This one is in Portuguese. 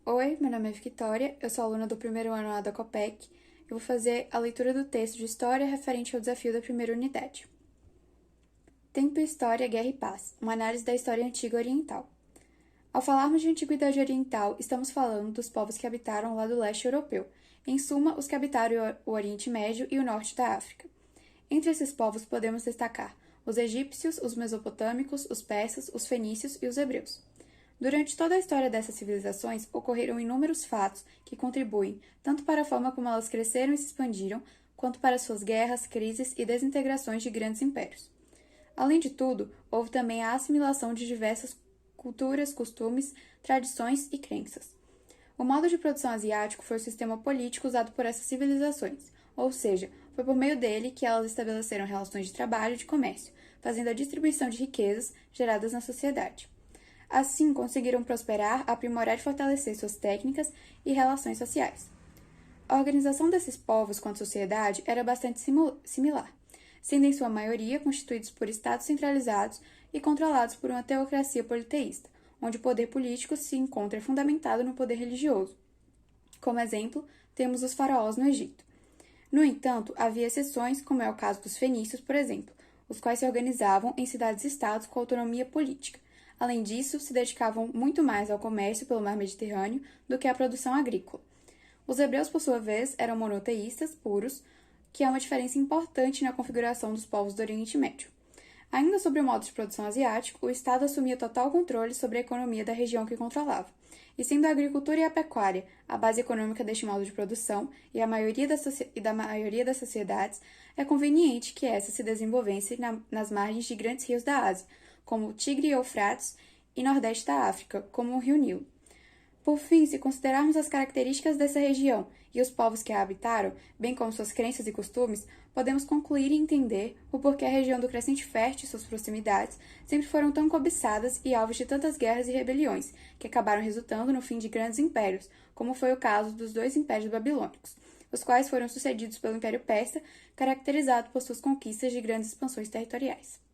Oi, meu nome é Victoria, eu sou aluna do primeiro ano lá da Copec. Eu vou fazer a leitura do texto de História referente ao desafio da primeira unidade. Tempo e História, Guerra e Paz, uma análise da história antiga oriental. Ao falarmos de Antiguidade Oriental, estamos falando dos povos que habitaram o lado leste europeu, em suma, os que habitaram o Oriente Médio e o norte da África. Entre esses povos podemos destacar os egípcios, os mesopotâmicos, os persas, os fenícios e os hebreus. Durante toda a história dessas civilizações, ocorreram inúmeros fatos que contribuem tanto para a forma como elas cresceram e se expandiram, quanto para suas guerras, crises e desintegrações de grandes impérios. Além de tudo, houve também a assimilação de diversas culturas, costumes, tradições e crenças. O modo de produção asiático foi o sistema político usado por essas civilizações, ou seja, foi por meio dele que elas estabeleceram relações de trabalho e de comércio, fazendo a distribuição de riquezas geradas na sociedade. Assim, conseguiram prosperar, aprimorar e fortalecer suas técnicas e relações sociais. A organização desses povos quanto sociedade era bastante similar, sendo em sua maioria constituídos por estados centralizados e controlados por uma teocracia politeísta, onde o poder político se encontra fundamentado no poder religioso. Como exemplo, temos os faraós no Egito. No entanto, havia exceções, como é o caso dos fenícios, por exemplo, os quais se organizavam em cidades-estados com autonomia política. Além disso, se dedicavam muito mais ao comércio pelo mar Mediterrâneo do que à produção agrícola. Os hebreus, por sua vez, eram monoteístas puros, que é uma diferença importante na configuração dos povos do Oriente Médio. Ainda sobre o modo de produção asiático, o Estado assumia total controle sobre a economia da região que controlava. E sendo a agricultura e a pecuária a base econômica deste modo de produção e da maioria das sociedades, é conveniente que essa se desenvolvesse nas margens de grandes rios da Ásia, como o Tigre e Eufrates, e nordeste da África, como o Rio Nilo. Por fim, se considerarmos as características dessa região e os povos que a habitaram, bem como suas crenças e costumes, podemos concluir e entender o porquê a região do Crescente Fértil e suas proximidades sempre foram tão cobiçadas e alvos de tantas guerras e rebeliões, que acabaram resultando no fim de grandes impérios, como foi o caso dos dois impérios babilônicos, os quais foram sucedidos pelo Império Persa, caracterizado por suas conquistas de grandes expansões territoriais.